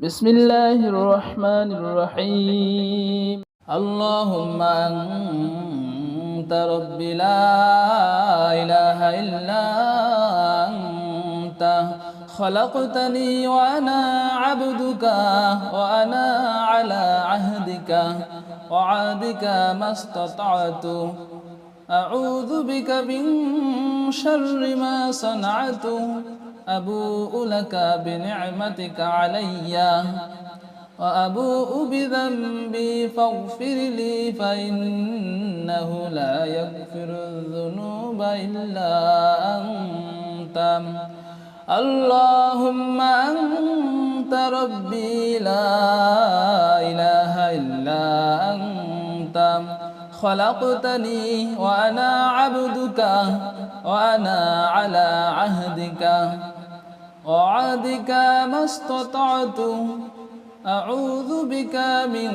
بسم الله الرحمن الرحيم اللهم أنت ربي لا إله إلا أنت خلقتني وأنا عبدك وأنا على عهدك وعهدك ما استطعت أعوذ بك من شر ما صنعت أبوء لك بنعمتك علي وأبوء بذنبي فاغفر لي فإنه لا يغفر الذنوب إلا أنت اللهم أنت ربي لا إله إلا أنت خلقتني وأنا عبدك وأنا على عهدك وعهدك ما استطعت أعوذ بك من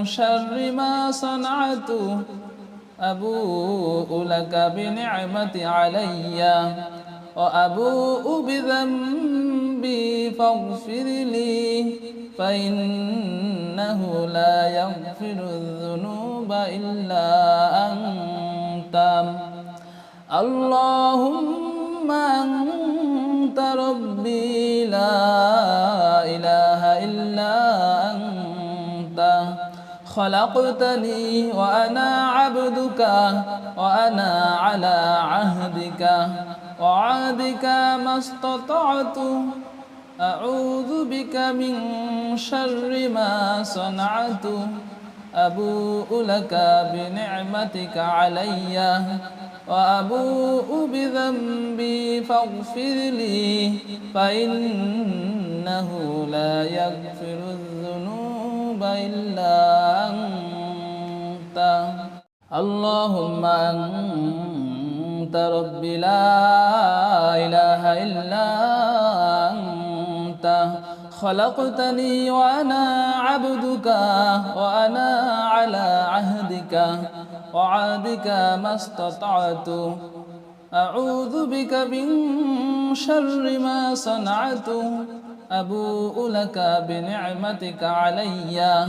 شر ما صنعت أبوء لك بنعمتي علي وأبوء بذنبي فاغفر لي فإنه لا يغفر الذنوب إلا أنت اللهم أنت ربي لا إله إلا أنت خلقتني وأنا عبدك وأنا على عهدك وعهدك ما استطعت أعوذ بك من شر ما صنعت أبوء لك بنعمتك علي وأبوء بذنبي فاغفر لي فإنه لا يغفر الذنوب إلا أنت اللهم أنت ربي لا إله إلا أنت خلقتني وأنا عبدك وأنا على عهدك وعهدك ما استطعت أعوذ بك من شر ما صنعت أبوء لك بنعمتك علي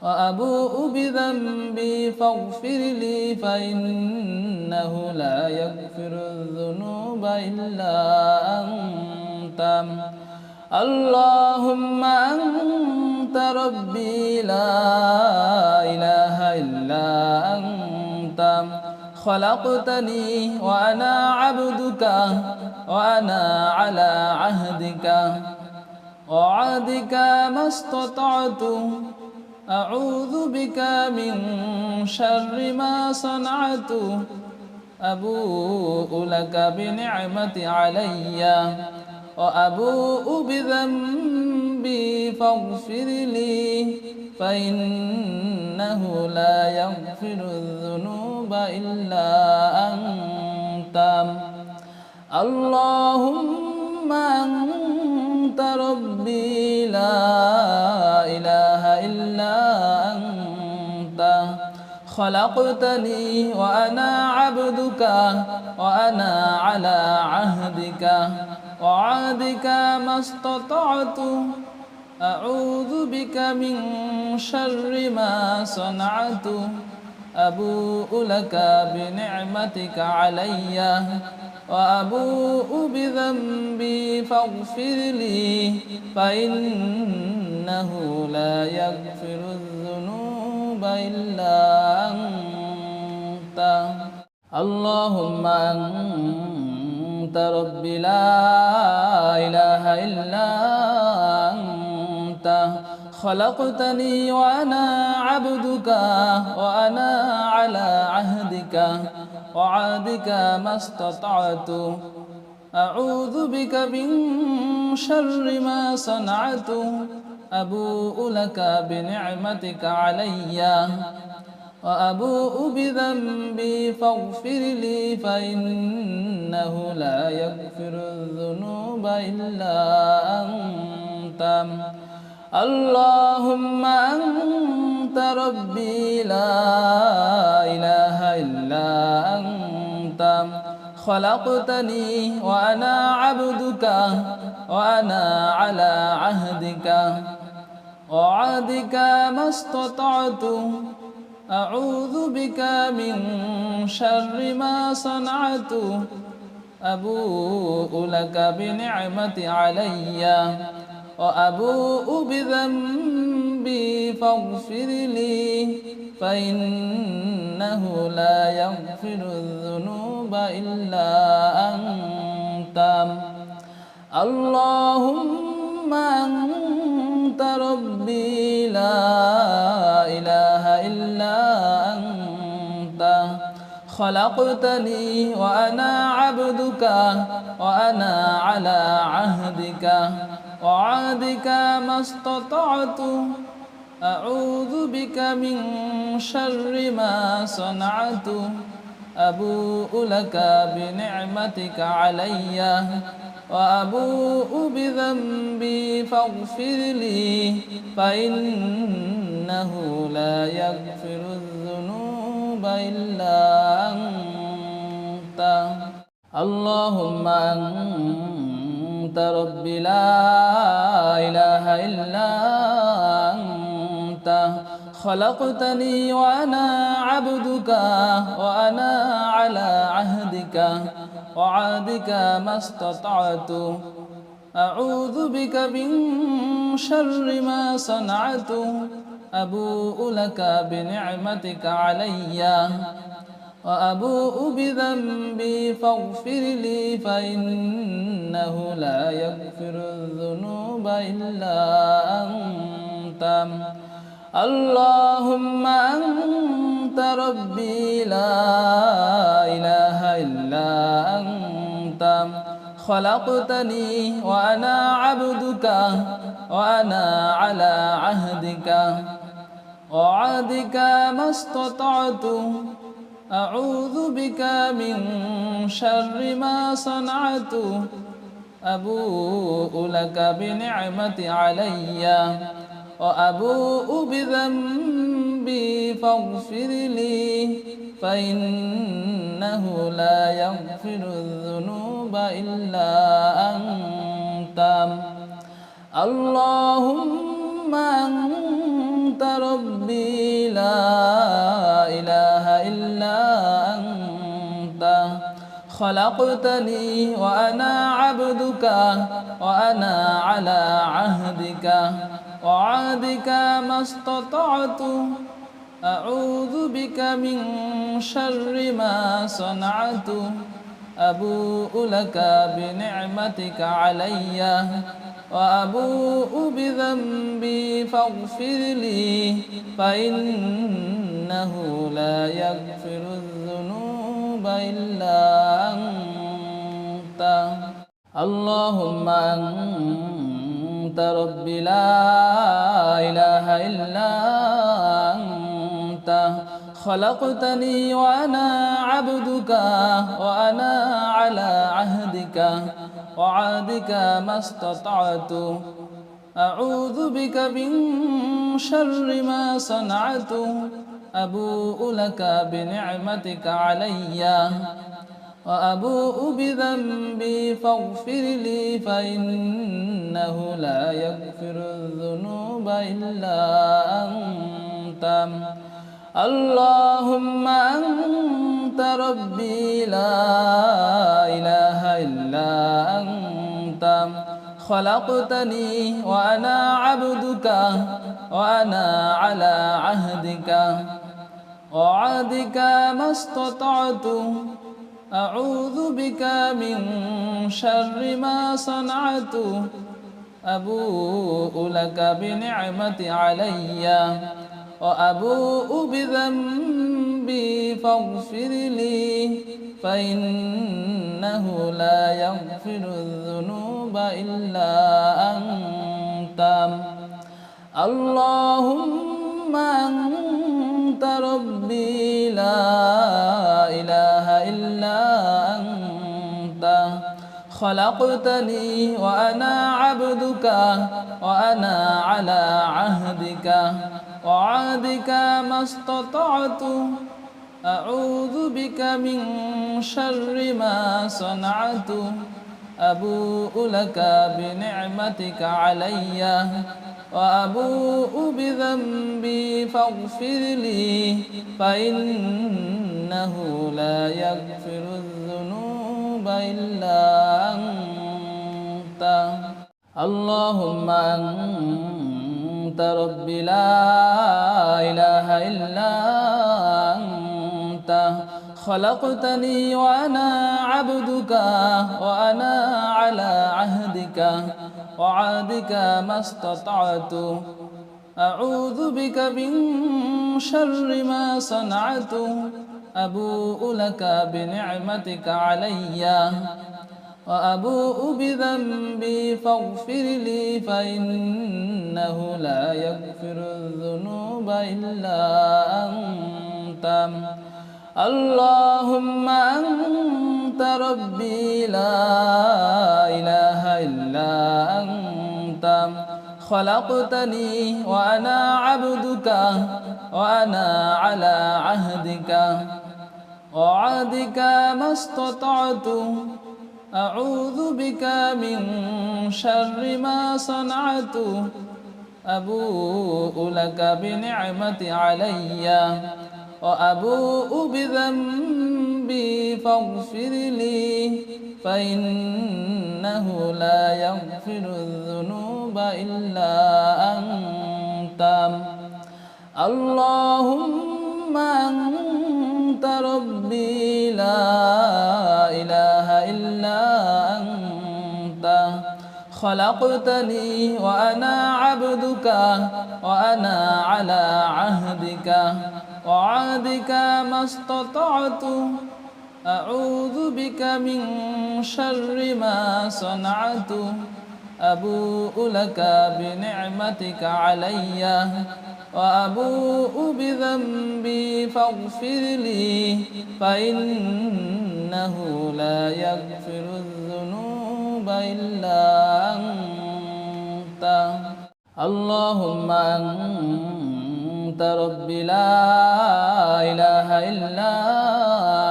وأبوء بذنبي فاغفر لي فإنه لا يغفر الذنوب إلا أنت اللهم أنت ربي لا إله إلا أنت خلقتني وأنا عبدك وأنا على عهدك وعهدك ما استطعت أعوذ بك من شر ما صنعت أبوء لك بنعمتي علي وأبوء بذنبي فاغفر لي فإنه لا يغفر الذنوب إلا أنت اللهم أنت ربي لا إله إلا أنت خلقتني وأنا عبدك وأنا على عهدك وعهدك ما استطعت أعوذ بك من شر ما صنعت أبوء لك بنعمتك علي وأبوء بذنبي فاغفر لي فإنه لا يغفر الذنوب إلا أنت اللهم أنت ربي لا إله إلا أنت خلقتني وأنا عبدك وأنا على عهدك وعهدك ما استطعت أعوذ بك من شر ما صنعت أبوء لك بنعمتك علي وأبوء بذنبي فاغفر لي فإنه لا يغفر الذنوب إلا أنت اللهم أنت ربي لا إله إلا أنت خلقتني وأنا عبدك وأنا على عهدك ووعدك ما استطعت أعوذ بك من شر ما صنعت أبوء لك بنعمتي علي وأبوء بذنبي فاغفر لي فإنه لا يغفر الذنوب إلا أنت اللهم أنت ربي لا إله إلا أنت خلقتني وأنا عبدك وأنا على عهدك وعهدك ما استطعت أعوذ بك من شر ما صنعت أبوء لك بنعمتك علي وأبوء بذنبي فاغفر لي فإنه لا يغفر الذنوب إلا أنت اللهم أنت ربي لا إله إلا أنت خلقتني وأنا عبدك وأنا على عهدك وعهدك ما استطعت أعوذ بك من شر ما صنعت أبوء لك بنعمتك علي وأبوء بذنبي فاغفر لي فإنه لا يغفر الذنوب إلا أنت اللهم أنت ربي لا إله إلا أنت خلقتني وأنا عبدك وأنا على عهدك وعهدك ما استطعت أعوذ بك من شر ما صنعت أبوء لك بنعمتي علي وأبوء بذنبي فاغفر لي فإنه لا يغفر الذنوب إلا أنت اللهم أنت ربي لا إله إلا أنت خلقتني وأنا عبدك وأنا على عهدك وعهدك ما استطعت أعوذ بك من شر ما صنعت أبوء لك بنعمتك علي وأبوء بذنبي فاغفر لي فإنه لا يغفر الذنوب إلا أنت اللهم أنت ربي لا إله إلا أنت خلقتني وأنا عبدك وأنا على عهدك وعهدك ما استطعت أعوذ بك من شر ما صنعت أبوء لك بنعمتك علي وأبوء بذنبي فاغفر لي فإنه لا يغفر الذنوب إلا أنت اللهم أنت ربي لا إله إلا أنت خلقتني وأنا عبدك وأنا على عهدك وعهدك ما استطعت أعوذ بك من شر ما صنعت أبوء لك بنعمتي علي وأبوء بذنبي فاغفر لي فإنه لا يغفر الذنوب إلا أنت اللهم أنت ربي لا إله إلا أنت خلقتني وأنا عبدك وأنا على عهدك وعهدك ما استطعت أعوذ بك من شر ما صنعت أبوء لك بنعمتك علي وأبوء بذنبي فاغفر لي فإنه لا يغفر الذنوب إلا أنت اللهم أنت ربي لا إله إلا أنت خلقتني وأنا عبدك وأنا على عهدك وعهدك ما استطعت أعوذ بك من شر ما صنعت أبوء لك بنعمتك علي وأبوء بذنبي فاغفر لي فإنه لا يغفر الذنوب إلا أنت اللهم أنت ربي لا إله إلا أنت خلقتني وأنا عبدك وأنا على عهدك وعهدك ما استطعت أعوذ بك من شر ما صنعت أبوء لك بنعمتي علي وأبوء بذنبي فاغفر لي فإنه لا يغفر الذنوب إلا أنت اللهم أنت ربي لا إله إلا أنت خلقتني وأنا عبدك وأنا على عهدك وعهدك ما استطعت أعوذ بك من شر ما صنعت أبوء لك بنعمتك علي وأبوء بذنبي فاغفر لي فإنه لا يغفر الذنوب إلا أنت اللهم أنت ربي لا إله إلا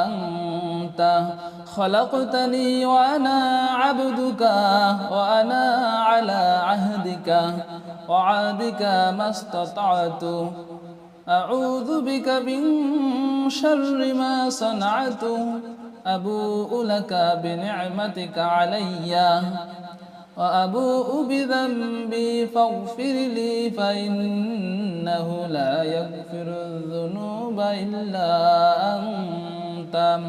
أنت خلقتني وأنا عبدك وأنا على عهدك وعهدك ما استطعت أعوذ بك من شر ما صنعت أبوء لك بنعمتك علي وأبوء بذنبي فاغفر لي فإنه لا يغفر الذنوب إلا أنت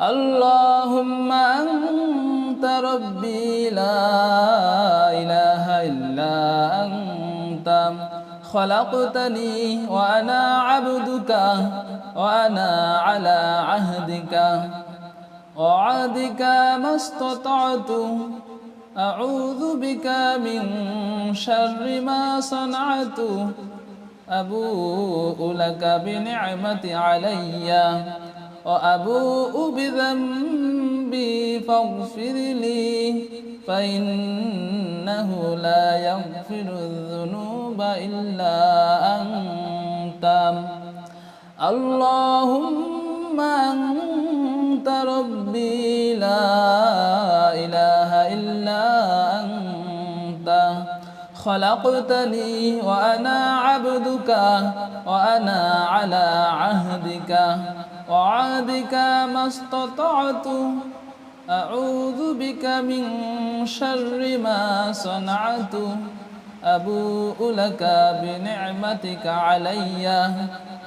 اللهم أنت ربي لا إله إلا أنت خلقتني وأنا عبدك وأنا على عهدك وعهدك ما استطعت أعوذ بك من شر ما صنعت أبوء لك بنعمتي علي وأبوء بذنبي فاغفر لي فإنه لا يغفر الذنوب إلا أنت اللهم أنت ربي لا إله إلا أنت خلقتني وأنا عبدك وأنا على عهدك وعهدك ما استطعت أعوذ بك من شر ما صنعت أبوء لك بنعمتك علي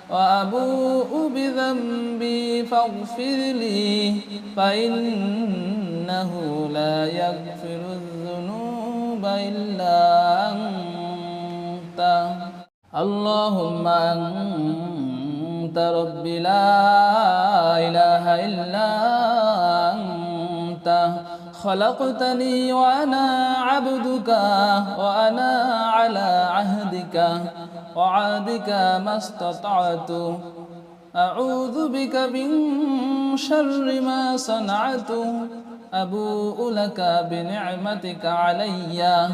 وأبوء بذنبي فاغفر لي فإنه لا يغفر الذنوب إلا أنت اللهم أنت ربي لا إله إلا أنت خلقتني وأنا عبدك وأنا على عهدك وعهدك ما استطعت أعوذ بك من شر ما صنعت أبوء لك بنعمتك علي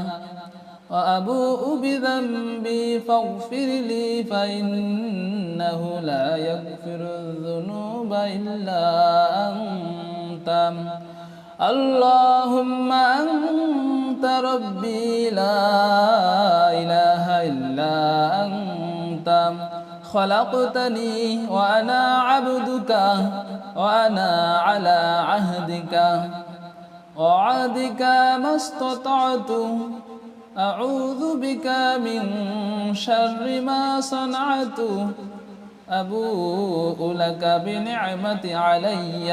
وأبوء بذنبي فاغفر لي فإنه لا يغفر الذنوب إلا أنت اللهم أنت ربي لا إله إلا أنت خلقتني وأنا عبدك وأنا على عهدك ووعدك ما استطعت أعوذ بك من شر ما صنعت أبوء لك بنعمتي علي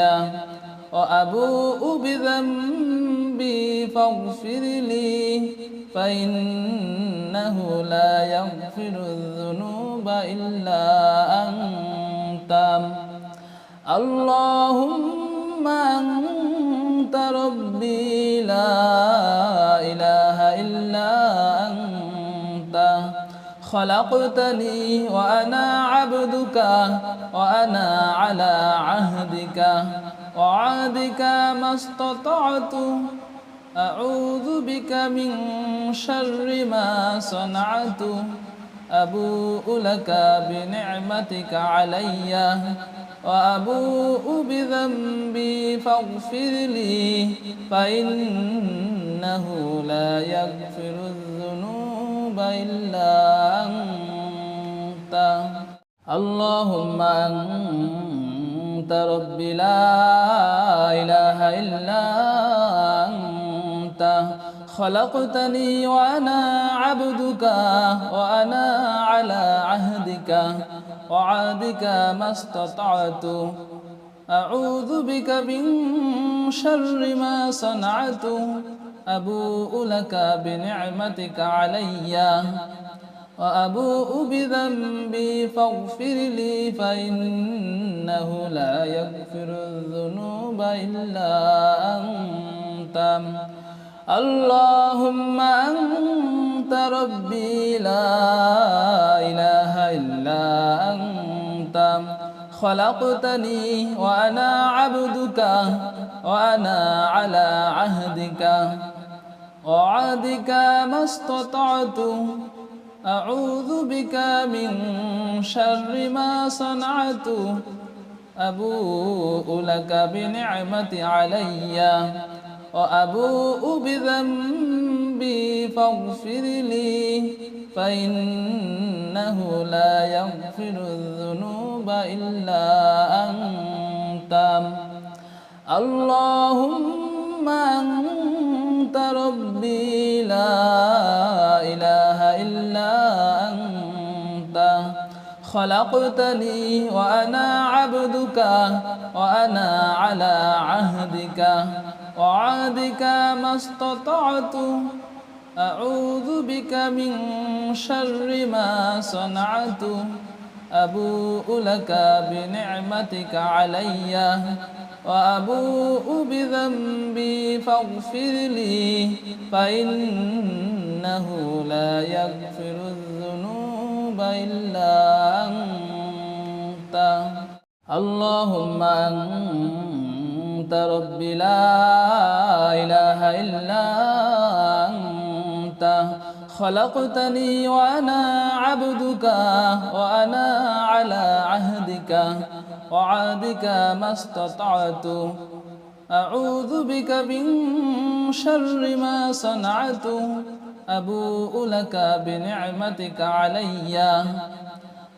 وأبوء بذنبي فاغفر لي فإنه لا يغفر الذنوب إلا أنت اللهم أنت ربي لا إله إلا أنت خلقتني وأنا عبدك وأنا على عهدك ووعدك ما استطعت أعوذ بك من شر ما صنعت أبوء لك بنعمتك علي وأبوء بذنبي فاغفر لي فإنه لا يغفر الذنوب إلا أنت اللهم أنت ربي لا إله إلا أنت خلقتني وأنا عبدك وأنا على عهدك وعهدك ما استطعت أعوذ بك من شر ما صنعت أبوء لك بنعمتك علي وأبوء بذنبي فاغفر لي فإنه لا يغفر الذنوب إلا أنت اللهم أنت ربي لا إله إلا أنت خلقتني وأنا عبدك وأنا على عهدك ووعدك ما استطعت أعوذ بك من شر ما صنعت أبوء لك بنعمتي علي وأبوء بذنبي فاغفر لي فإنه لا يغفر الذنوب إلا أنت اللهم أنت ربي لا إله إلا أنت خلقتني وأنا عبدك وأنا على عهدك ووعدك ما استطعت أعوذ بك من شر ما صنعت أبوء لك بنعمتك علي وأبوء بذنبي فاغفر لي فإنه لا يغفر الذنوب إلا أنت اللهم أنت ربي لا إله إلا أنت خلقتني وأنا عبدك وأنا على عهدك وعهدك ما استطعت أعوذ بك من شر ما صنعت أبوء لك بنعمتك علي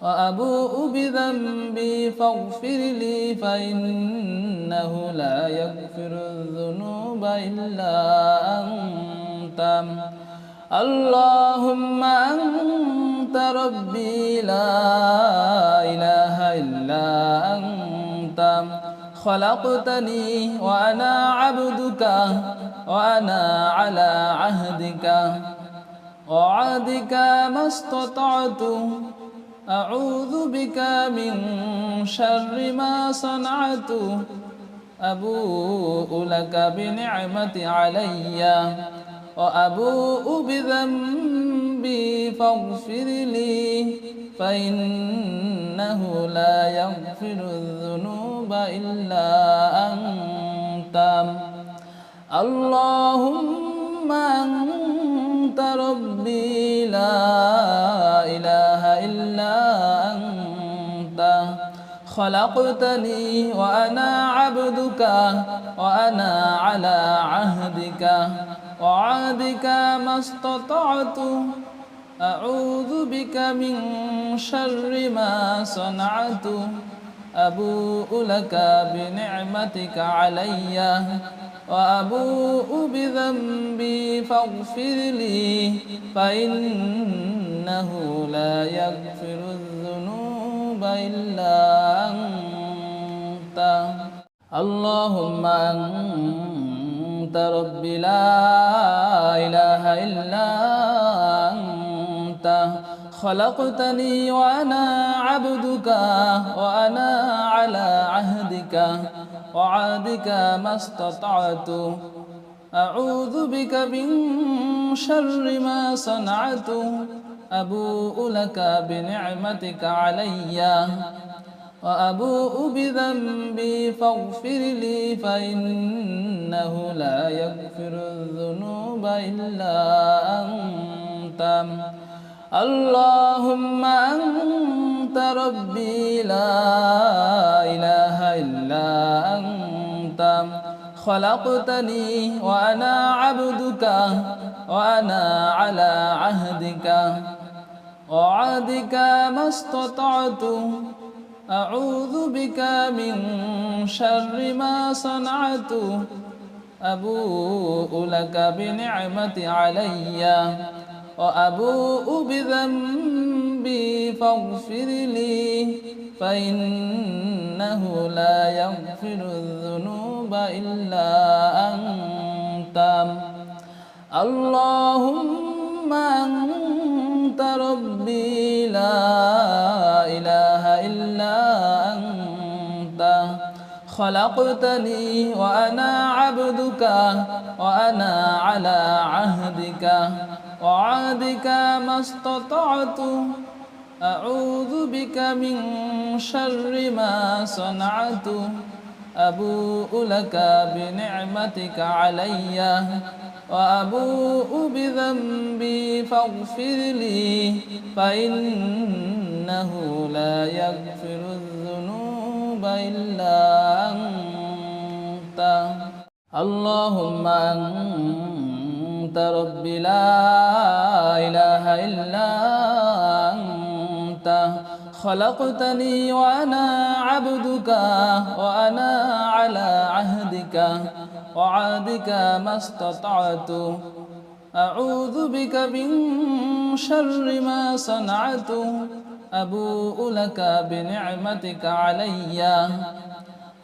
وأبوء بذنبي فاغفر لي فإنه لا يغفر الذنوب إلا أنت اللهم أنت ربي لا إله إلا أنت خلقتني وأنا عبدك وأنا على عهدك ووعدك ما استطعت أعوذ بك من شر ما صنعت أبوء لك بنعمتي علي وأبوء بذنبي فاغفر لي فإنه لا يغفر الذنوب إلا أنت اللهم أنت ربي لا إله إلا أنت خلقتني وأنا عبدك وأنا على عهدك وعهدك ما استطعت أعوذ بك من شر ما صنعت أبوء لك بنعمتك علي وأبوء بذنبي فاغفر لي فإنه لا يغفر الذنوب إلا أنت اللهم أنت ربي لا إله إلا أنت خلقتني وأنا عبدك وأنا على عهدك وعهدك ما استطعت أعوذ بك من شر ما صنعت أبوء لك بنعمتك علي وأبوء بذنبي فاغفر لي فإنه لا يغفر الذنوب إلا أنت اللهم أنت ربي لا إله إلا أنت خلقتني وأنا عبدك وأنا على عهدك وعهدك ما استطعت أعوذ بك من شر ما صنعت أبوء لك بنعمتي علي وأبوء بذنبي فاغفر لي فإنه لا يغفر الذنوب إلا أنت اللهم أنت ربي لا إله إلا أنت خلقتني وأنا عبدك وأنا على عهدك وعهدك ما استطعت أعوذ بك من شر ما صنعت أبوء لك بنعمتك علي وأبوء بذنبي فاغفر لي فإنه لا يغفر الذنوب إلا أنت اللهم أنت ربي لا إله إلا أنت خلقتني وأنا عبدك وأنا على عهدك وعهدك ما استطعت أعوذ بك من شر ما صنعت أبوء لك بنعمتك علي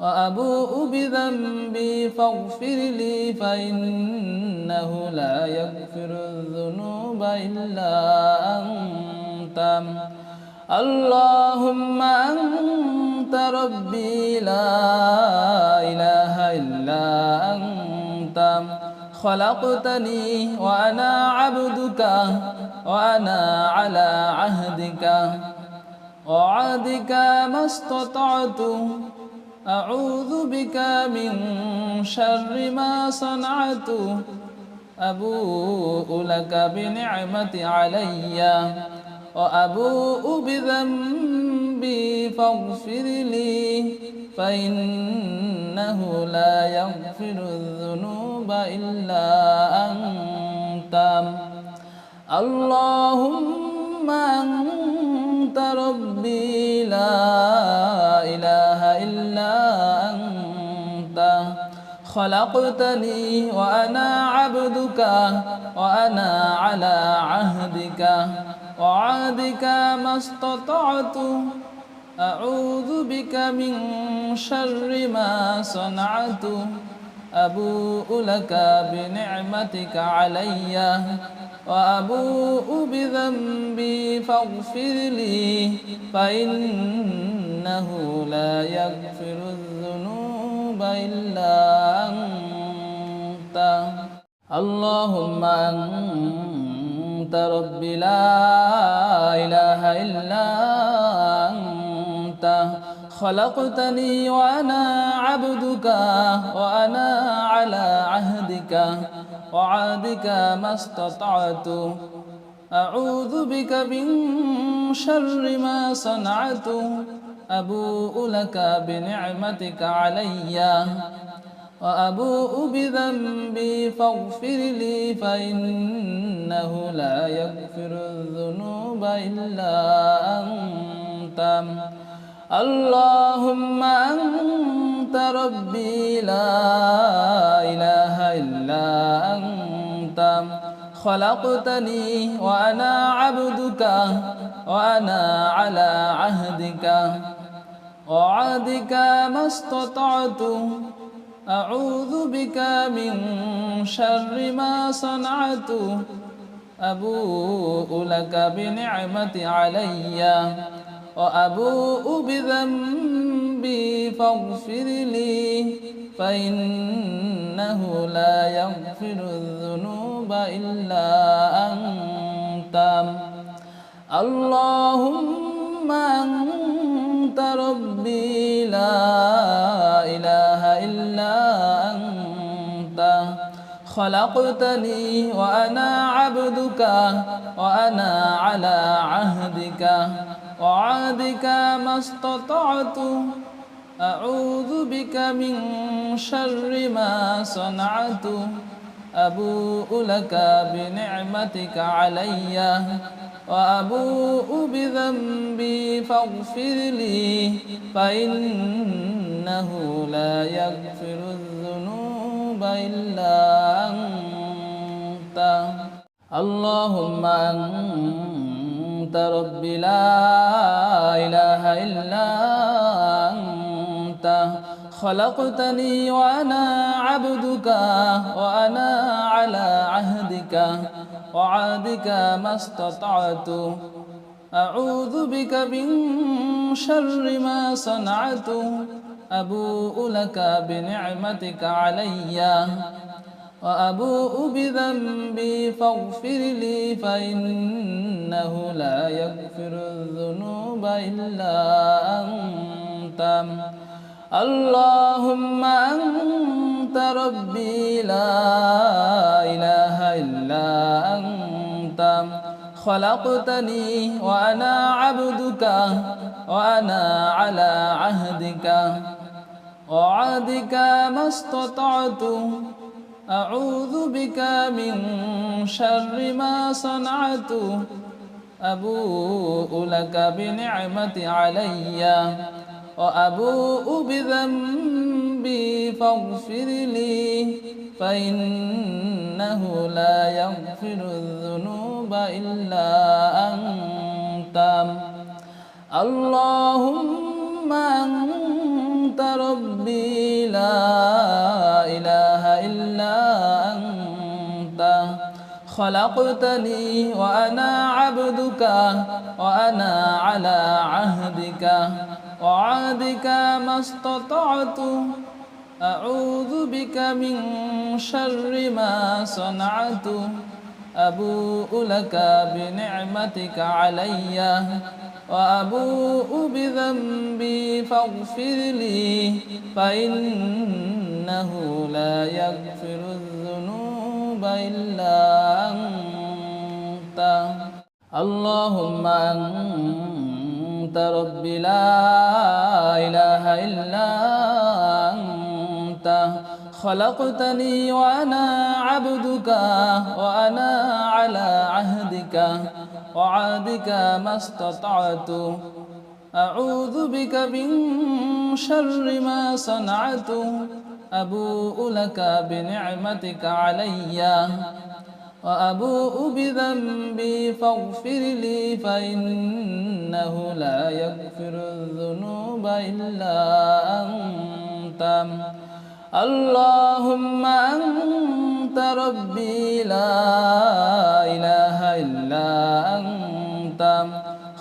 وأبوء بذنبي فاغفر لي فإنه لا يغفر الذنوب إلا أنت اللهم أنت ربي لا إله إلا أنت خلقتني وأنا عبدك وأنا على عهدك وعهدك ما استطعت أعوذ بك من شر ما صنعت أبوء لك بنعمتي علي وأبوء بذنبي فاغفر لي فإنه لا يغفر الذنوب إلا أنت اللهم أنت ربي لا إله إلا أنت خلقتني وأنا عبدك وأنا على عهدك وعهدك ما استطعت أعوذ بك من شر ما صنعت أبوء لك بنعمتك علي وأبوء بذنبي فاغفر لي فإنه لا يغفر الذنوب إلا أنت اللهم أنت ربي لا إله إلا أنت خلقتني وأنا عبدك وأنا على عهدك وعهدك ما استطعت أعوذ بك من شر ما صنعت أبوء لك بنعمتك علي وأبوء بذنبي فاغفر لي فإنه لا يغفر الذنوب إلا أنت اللهم أنت ربي لا إله إلا أنت خلقتني وأنا عبدك وأنا على عهدك وعهدك ما استطعت أعوذ بك من شر ما صنعت أبوء لك بنعمتي علي وأبوء بذنبي فاغفر لي فإنه لا يغفر الذنوب إلا أنت اللهم أنت ربي لا إله إلا أنت خلقتني وأنا عبدك وأنا على عهدك وعهدك ما استطعت أعوذ بك من شر ما صنعت أبوء لك بنعمتك علي وأبوء بذنبي فاغفر لي فإنه لا يغفر الذنوب إلا أنت اللهم أنت ربي لا إله إلا أنت خلقتني وأنا عبدك وأنا على عهدك وعهدك ما استطعت أعوذ بك من شر ما صنعت أبوء لك بنعمتك علي وأبوء بذنبي فاغفر لي فإنه لا يغفر الذنوب إلا أنت اللهم أنت ربي لا إله إلا أنت خلقتني وأنا عبدك وأنا على عهدك وعهدك ما استطعت أعوذ بك من شر ما صنعت أبوء لك بنعمتي علي وأبوء بذنبي فاغفر لي فإنه لا يغفر الذنوب إلا أنت اللهم أنت ربي لا إله إلا أنت خلقتني وأنا عبدك وأنا على عهدك وعهدك ما استطعت أعوذ بك من شر ما صنعت أبوء لك بنعمتك علي وأبوء بذنبي فاغفر لي فإنه لا يغفر الذنوب إلا أنت اللهم أنت ربي لا إله إلا أنت خلقتني وأنا عبدك وأنا على عهدك وعهدك ما استطعت أعوذ بك من شر ما صنعت أبوء لك بنعمتك علي وأبوء بذنبي فاغفر لي فإنه لا يغفر الذنوب إلا أنت اللهم أنت ربي لا إله إلا أنت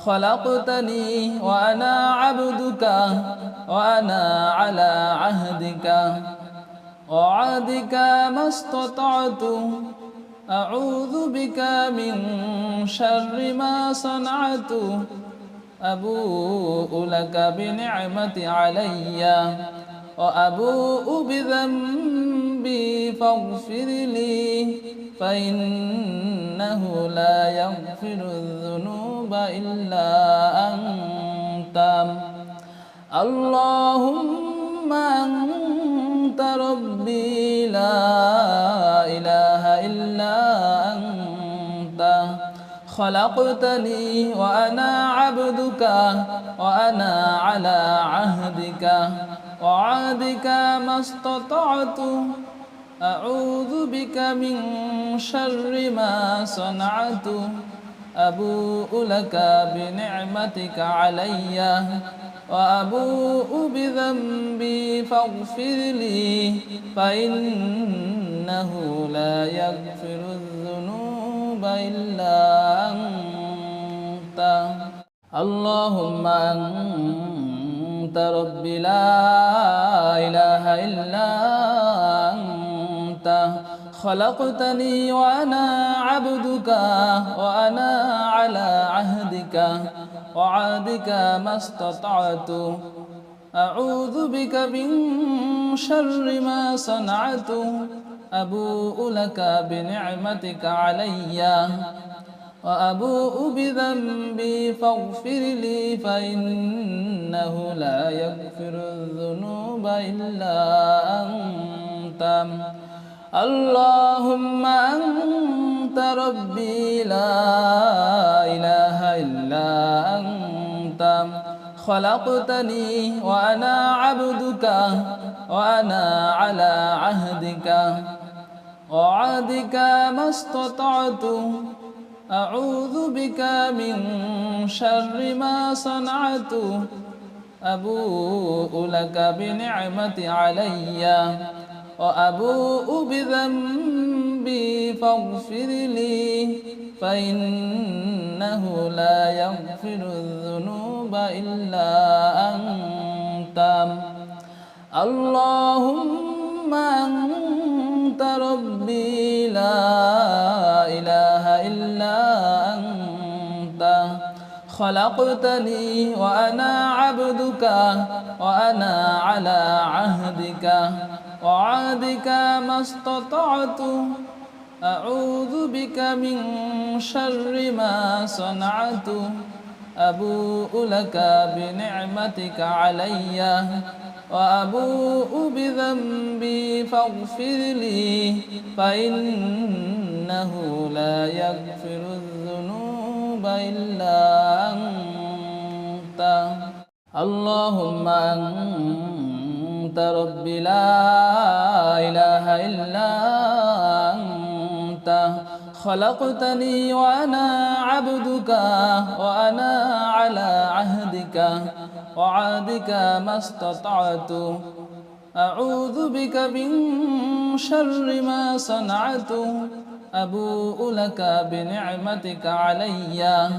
خلقتني وأنا عبدك وأنا على عهدك وعهدك ما استطعت أعوذ بك من شر ما صنعت أبوء لك بنعمتي علي وأبوء بذنبي فاغفر لي فإنه لا يغفر الذنوب إلا أنت اللهم أنت ربي لا إله إلا أنت خلقتني وأنا عبدك وأنا على عهدك وعهدك ما استطعت أعوذ بك من شر ما صنعت أبوء لك بنعمتك علي وأبوء بذنبي فاغفر لي فإنه لا يغفر الذنوب إلا أنت اللهم أنت ربي لا إله إلا أنت خلقتني وأنا عبدك وأنا على عهدك وعهدك ما استطعت أعوذ بك من شر ما صنعت أبوء لك بنعمتك علي وأبوء بذنبي فاغفر لي فإنه لا يغفر الذنوب إلا أنت اللهم أنت ربي لا إله إلا أنت خلقتني وأنا عبدك وأنا على عهدك وعهدك ما استطعت أعوذ بك من شر ما صنعت أبوء لك بنعمتي علي وأبوء بذنبي فاغفر لي فإنه لا يغفر الذنوب إلا أنت اللهم أنت ربي لا إله إلا أنت خلقتني وأنا عبدك وأنا على عهدك وعهدك ما استطعت أعوذ بك من شر ما صنعت أبوء لك بنعمتك علي وأبوء بذنبي فاغفر لي فإنه لا يغفر الذنوب إلا أنت اللهم أنت ربي لا إله إلا أنت خلقتني وأنا عبدك وأنا على عهدك وعهدك ما استطعت أعوذ بك من شر ما صنعت أبوء لك بنعمتك علي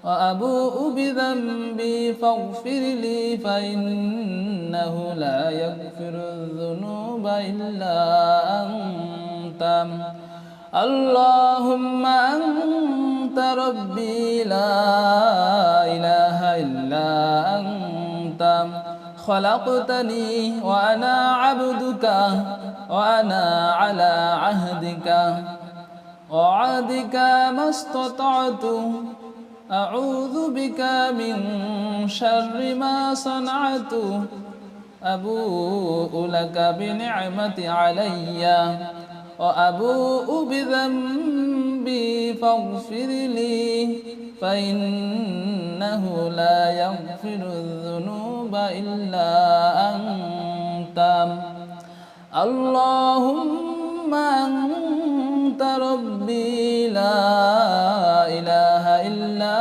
وأبوء بذنبي فاغفر لي فإنه لا يغفر الذنوب إلا أنت اللهم أنت ربي لا إله إلا أنت خلقتني وأنا عبدك وأنا على عهدك وعهدك ما استطعت أعوذ بك من شر ما صنعت أبوء لك بنعمتي علي وأبوء بذنبي فاغفر لي فإنه لا يغفر الذنوب إلا أنت اللهم أنت ربي لا إله إلا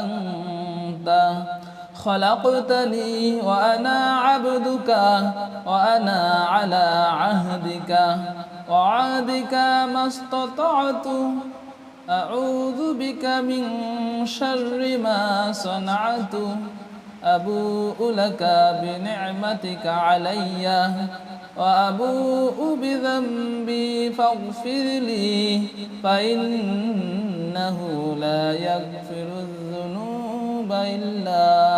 أنت خلقتني وأنا عبدك وأنا على عهدك وعهدك ما استطعت أعوذ بك من شر ما صنعت أبوء لك بنعمتك علي وأبوء بذنبي فاغفر لي فإنه لا يغفر الذنوب إلا